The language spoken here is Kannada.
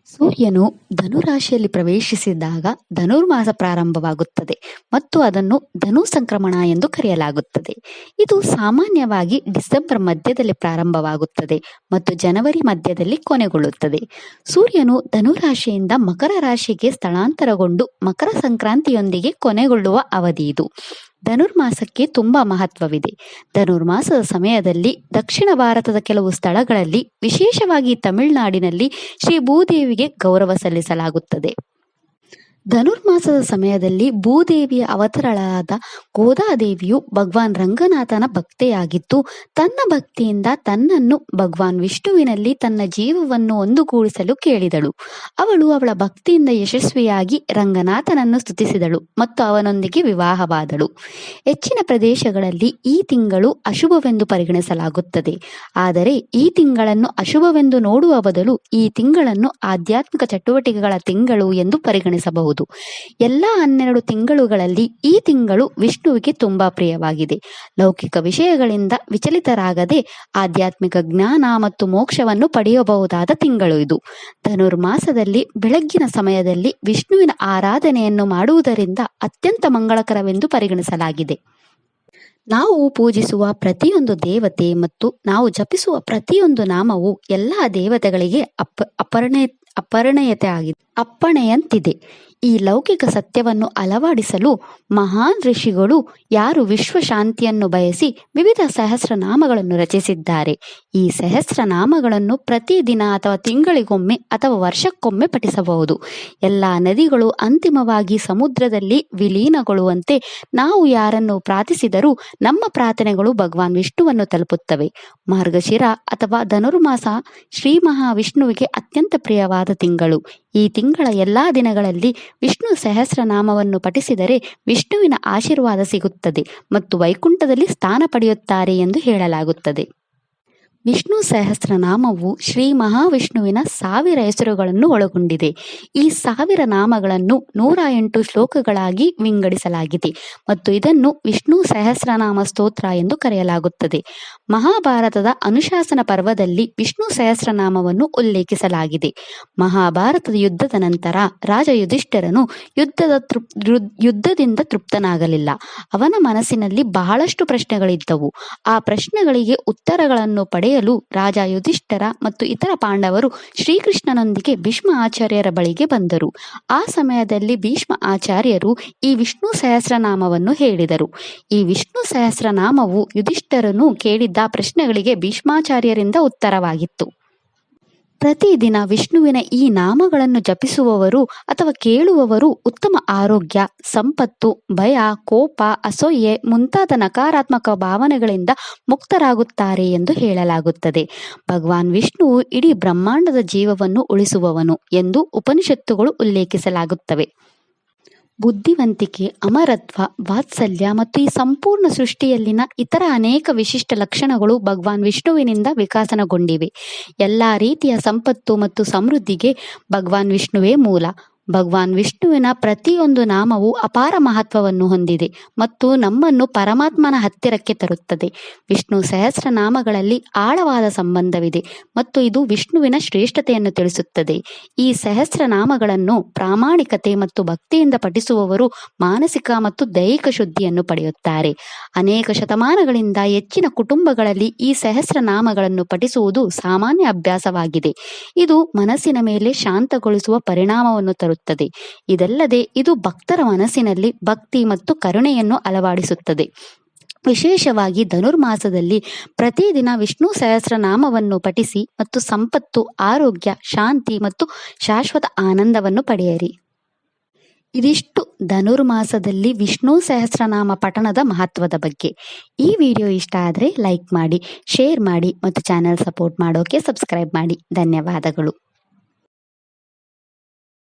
ಸೂರ್ಯನು ಧನುರಾಶಿಯಲ್ಲಿ ಪ್ರವೇಶಿಸಿದಾಗ ಧನುರ್ಮಾಸ ಪ್ರಾರಂಭವಾಗುತ್ತದೆ ಮತ್ತು ಅದನ್ನು ಧನು ಸಂಕ್ರಮಣ ಎಂದು ಕರೆಯಲಾಗುತ್ತದೆ. ಇದು ಸಾಮಾನ್ಯವಾಗಿ ಡಿಸೆಂಬರ್ ಮಧ್ಯದಲ್ಲಿ ಪ್ರಾರಂಭವಾಗುತ್ತದೆ ಮತ್ತು ಜನವರಿ ಮಧ್ಯದಲ್ಲಿ ಕೊನೆಗೊಳ್ಳುತ್ತದೆ. ಸೂರ್ಯನು ಧನುರಾಶಿಯಿಂದ ಮಕರ ರಾಶಿಗೆ ಸ್ಥಳಾಂತರಗೊಂಡು ಮಕರ ಸಂಕ್ರಾಂತಿಯೊಂದಿಗೆ ಕೊನೆಗೊಳ್ಳುವ ಅವಧಿ ಇದು. ಧನುರ್ಮಾಸಕ್ಕೆ ತುಂಬಾ ಮಹತ್ವವಿದೆ. ಧನುರ್ಮಾಸದ ಸಮಯದಲ್ಲಿ ದಕ್ಷಿಣ ಭಾರತದ ಕೆಲವು ಸ್ಥಳಗಳಲ್ಲಿ, ವಿಶೇಷವಾಗಿ ತಮಿಳುನಾಡಿನಲ್ಲಿ, ಶ್ರೀ ಭೂದೇವಿಗೆ ಗೌರವ ಸಲ್ಲಿಸಲಾಗುತ್ತದೆ. ಧನುರ್ಮಾಸದ ಸಮಯದಲ್ಲಿ ಭೂದೇವಿಯ ಅವತರಳಾದ ಗೋದಾದೇವಿಯು ಭಗವಾನ್ ರಂಗನಾಥನ ಭಕ್ತೆಯಾಗಿದ್ದು, ತನ್ನ ಭಕ್ತಿಯಿಂದ ತನ್ನನ್ನು ಭಗವಾನ್ ವಿಷ್ಣುವಿನಲ್ಲಿ ತನ್ನ ಜೀವವನ್ನು ಒಂದುಗೂಡಿಸಲು ಕೇಳಿದಳು. ಅವಳು ಅವಳ ಭಕ್ತಿಯಿಂದ ಯಶಸ್ವಿಯಾಗಿ ರಂಗನಾಥನನ್ನು ಸ್ತುತಿಸಿದಳು ಮತ್ತು ಅವನೊಂದಿಗೆ ವಿವಾಹವಾದಳು. ಹೆಚ್ಚಿನ ಪ್ರದೇಶಗಳಲ್ಲಿ ಈ ತಿಂಗಳು ಅಶುಭವೆಂದು ಪರಿಗಣಿಸಲಾಗುತ್ತದೆ. ಆದರೆ ಈ ತಿಂಗಳನ್ನು ಅಶುಭವೆಂದು ನೋಡುವ ಬದಲು ಈ ತಿಂಗಳನ್ನು ಆಧ್ಯಾತ್ಮಿಕ ಚಟುವಟಿಕೆಗಳ ತಿಂಗಳು ಎಂದು ಪರಿಗಣಿಸಬಹುದು. ಎಲ್ಲ 12 ತಿಂಗಳುಗಳಲ್ಲಿ ಈ ತಿಂಗಳು ವಿಷ್ಣುವಿಗೆ ತುಂಬಾ ಪ್ರಿಯವಾಗಿದೆ. ಲೌಕಿಕ ವಿಷಯಗಳಿಂದ ವಿಚಲಿತರಾಗದೆ ಆಧ್ಯಾತ್ಮಿಕ ಜ್ಞಾನ ಮತ್ತು ಮೋಕ್ಷವನ್ನು ಪಡೆಯಬಹುದಾದ ತಿಂಗಳು ಇದು. ಧನುರ್ಮಾಸದಲ್ಲಿ ಬೆಳಗ್ಗಿನ ಸಮಯದಲ್ಲಿ ವಿಷ್ಣುವಿನ ಆರಾಧನೆಯನ್ನು ಮಾಡುವುದರಿಂದ ಅತ್ಯಂತ ಮಂಗಳಕರವೆಂದು ಪರಿಗಣಿಸಲಾಗಿದೆ. ನಾವು ಪೂಜಿಸುವ ಪ್ರತಿಯೊಂದು ದೇವತೆ ಮತ್ತು ನಾವು ಜಪಿಸುವ ಪ್ರತಿಯೊಂದು ನಾಮವು ಎಲ್ಲ ದೇವತೆಗಳಿಗೆ ಅಪ್ಪಣೆಯಂತಿದೆ. ಈ ಲೌಕಿಕ ಸತ್ಯವನ್ನು ಅಳವಡಿಸಲು ಮಹಾನ್ ಋಷಿಗಳು ಯಾರು ವಿಶ್ವಶಾಂತಿಯನ್ನು ಬಯಸಿ ವಿವಿಧ ಸಹಸ್ರನಾಮಗಳನ್ನು ರಚಿಸಿದ್ದಾರೆ. ಈ ಸಹಸ್ರನಾಮಗಳನ್ನು ಪ್ರತಿ ದಿನ ಅಥವಾ ತಿಂಗಳಿಗೊಮ್ಮೆ ಅಥವಾ ವರ್ಷಕ್ಕೊಮ್ಮೆ ಪಠಿಸಬಹುದು. ಎಲ್ಲ ನದಿಗಳು ಅಂತಿಮವಾಗಿ ಸಮುದ್ರದಲ್ಲಿ ವಿಲೀನಗೊಳ್ಳುವಂತೆ ನಾವು ಯಾರನ್ನು ಪ್ರಾರ್ಥಿಸಿದರೂ ನಮ್ಮ ಪ್ರಾರ್ಥನೆಗಳು ಭಗವಾನ್ ವಿಷ್ಣುವನ್ನು ತಲುಪುತ್ತವೆ. ಮಾರ್ಗಶಿರ ಅಥವಾ ಧನುರ್ಮಾಸ ಶ್ರೀ ಮಹಾವಿಷ್ಣುವಿಗೆ ಅತ್ಯಂತ ಪ್ರಿಯವಾದ ತಿಂಗಳು. ಈ ತಿಂಗಳ ಎಲ್ಲಾ ದಿನಗಳಲ್ಲಿ ವಿಷ್ಣು ಸಹಸ್ರನಾಮವನ್ನು ಪಠಿಸಿದರೆ ವಿಷ್ಣುವಿನ ಆಶೀರ್ವಾದ ಸಿಗುತ್ತದೆ ಮತ್ತು ವೈಕುಂಠದಲ್ಲಿ ಸ್ಥಾನ ಪಡೆಯುತ್ತಾರೆ ಎಂದು ಹೇಳಲಾಗುತ್ತದೆ. ವಿಷ್ಣು ಸಹಸ್ರನಾಮವು ಶ್ರೀ ಮಹಾವಿಷ್ಣುವಿನ 1000 ಹೆಸರುಗಳನ್ನು ಒಳಗೊಂಡಿದೆ. ಈ 1000 ನಾಮಗಳನ್ನು 108 ಶ್ಲೋಕಗಳಾಗಿ ವಿಂಗಡಿಸಲಾಗಿದೆ ಮತ್ತು ಇದನ್ನು ವಿಷ್ಣು ಸಹಸ್ರನಾಮ ಸ್ತೋತ್ರ ಎಂದು ಕರೆಯಲಾಗುತ್ತದೆ. ಮಹಾಭಾರತದ ಅನುಶಾಸನ ಪರ್ವದಲ್ಲಿ ವಿಷ್ಣು ಸಹಸ್ರನಾಮವನ್ನು ಉಲ್ಲೇಖಿಸಲಾಗಿದೆ. ಮಹಾಭಾರತದ ಯುದ್ಧದ ನಂತರ ರಾಜ ಯುಧಿಷ್ಠಿರನು ಯುದ್ಧದಿಂದ ತೃಪ್ತನಾಗಲಿಲ್ಲ. ಅವನ ಮನಸ್ಸಿನಲ್ಲಿ ಬಹಳಷ್ಟು ಪ್ರಶ್ನೆಗಳಿದ್ದವು. ಆ ಪ್ರಶ್ನೆಗಳಿಗೆ ಉತ್ತರಗಳನ್ನು ಪಡೆಯಲು ರಾಜ ಯುಧಿಷ್ಠಿರ ಮತ್ತು ಇತರ ಪಾಂಡವರು ಶ್ರೀಕೃಷ್ಣನೊಂದಿಗೆ ಭೀಷ್ಮ ಆಚಾರ್ಯರ ಬಳಿಗೆ ಬಂದರು. ಆ ಸಮಯದಲ್ಲಿ ಭೀಷ್ಮ ಆಚಾರ್ಯರು ಈ ವಿಷ್ಣು ಸಹಸ್ರನಾಮವನ್ನು ಹೇಳಿದರು. ಈ ವಿಷ್ಣು ಸಹಸ್ರನಾಮವು ಯುಧಿಷ್ಠಿರನು ಕೇಳಿದ್ದ ಪ್ರಶ್ನೆಗಳಿಗೆ ಭೀಷ್ಮಾಚಾರ್ಯರಿಂದ ಉತ್ತರವಾಗಿತ್ತು. ಪ್ರತಿದಿನ ವಿಷ್ಣುವಿನ ಈ ನಾಮಗಳನ್ನು ಜಪಿಸುವವರು ಅಥವಾ ಕೇಳುವವರು ಉತ್ತಮ ಆರೋಗ್ಯ, ಸಂಪತ್ತು, ಭಯ, ಕೋಪ, ಅಸೂಯೆ ಮುಂತಾದ ನಕಾರಾತ್ಮಕ ಭಾವನೆಗಳಿಂದ ಮುಕ್ತರಾಗುತ್ತಾರೆ ಎಂದು ಹೇಳಲಾಗುತ್ತದೆ. ಭಗವಾನ್ ವಿಷ್ಣುವು ಇಡೀ ಬ್ರಹ್ಮಾಂಡದ ಜೀವವನ್ನು ಉಳಿಸುವವನು ಎಂದು ಉಪನಿಷತ್ತುಗಳು ಉಲ್ಲೇಖಿಸಲಾಗುತ್ತವೆ. ಬುದ್ಧಿವಂತಿಕೆ, ಅಮರತ್ವ, ವಾತ್ಸಲ್ಯ ಮತ್ತು ಈ ಸಂಪೂರ್ಣ ಸೃಷ್ಟಿಯಲ್ಲಿನ ಇತರ ಅನೇಕ ವಿಶಿಷ್ಟ ಲಕ್ಷಣಗಳು ಭಗವಾನ್ ವಿಷ್ಣುವಿನಿಂದ ವಿಕಸನಗೊಂಡಿವೆ. ಎಲ್ಲಾ ರೀತಿಯ ಸಂಪತ್ತು ಮತ್ತು ಸಮೃದ್ಧಿಗೆ ಭಗವಾನ್ ವಿಷ್ಣುವೇ ಮೂಲ. ಭಗವಾನ್ ವಿಷ್ಣುವಿನ ಪ್ರತಿಯೊಂದು ನಾಮವು ಅಪಾರ ಮಹತ್ವವನ್ನು ಹೊಂದಿದೆ ಮತ್ತು ನಮ್ಮನ್ನು ಪರಮಾತ್ಮನ ಹತ್ತಿರಕ್ಕೆ ತರುತ್ತದೆ. ವಿಷ್ಣು ಸಹಸ್ರನಾಮಗಳಲ್ಲಿ ಆಳವಾದ ಸಂಬಂಧವಿದೆ ಮತ್ತು ಇದು ವಿಷ್ಣುವಿನ ಶ್ರೇಷ್ಠತೆಯನ್ನು ತಿಳಿಸುತ್ತದೆ. ಈ ಸಹಸ್ರನಾಮಗಳನ್ನು ಪ್ರಾಮಾಣಿಕತೆ ಮತ್ತು ಭಕ್ತಿಯಿಂದ ಪಠಿಸುವವರು ಮಾನಸಿಕ ಮತ್ತು ದೈಹಿಕ ಶುದ್ಧಿಯನ್ನು ಪಡೆಯುತ್ತಾರೆ. ಅನೇಕ ಶತಮಾನಗಳಿಂದ ಹೆಚ್ಚಿನ ಕುಟುಂಬಗಳಲ್ಲಿ ಈ ಸಹಸ್ರನಾಮಗಳನ್ನು ಪಠಿಸುವುದು ಸಾಮಾನ್ಯ ಅಭ್ಯಾಸವಾಗಿದೆ. ಇದು ಮನಸ್ಸಿನ ಮೇಲೆ ಶಾಂತಗೊಳಿಸುವ ಪರಿಣಾಮವನ್ನು ತರುತ್ತದೆ. ಇದಲ್ಲದೆ ಇದು ಭಕ್ತರ ಮನಸ್ಸಿನಲ್ಲಿ ಭಕ್ತಿ ಮತ್ತು ಕರುಣೆಯನ್ನು ಅಳವಡಿಸುತ್ತದೆ. ವಿಶೇಷವಾಗಿ ಧನುರ್ಮಾಸದಲ್ಲಿ ಪ್ರತಿದಿನ ವಿಷ್ಣು ಸಹಸ್ರನಾಮವನ್ನು ಪಠಿಸಿ ಮತ್ತು ಸಂಪತ್ತು, ಆರೋಗ್ಯ, ಶಾಂತಿ ಮತ್ತು ಶಾಶ್ವತ ಆನಂದವನ್ನು ಪಡೆಯಿರಿ. ಇದಿಷ್ಟು ಧನುರ್ಮಾಸದಲ್ಲಿ ವಿಷ್ಣು ಸಹಸ್ರನಾಮ ಪಠಣದ ಮಹತ್ವದ ಬಗ್ಗೆ. ಈ ವಿಡಿಯೋ ಇಷ್ಟ ಆದರೆ ಲೈಕ್ ಮಾಡಿ, ಶೇರ್ ಮಾಡಿ ಮತ್ತು ಚಾನೆಲ್ ಸಪೋರ್ಟ್ ಮಾಡೋಕೆ ಸಬ್ಸ್ಕ್ರೈಬ್ ಮಾಡಿ. ಧನ್ಯವಾದಗಳು.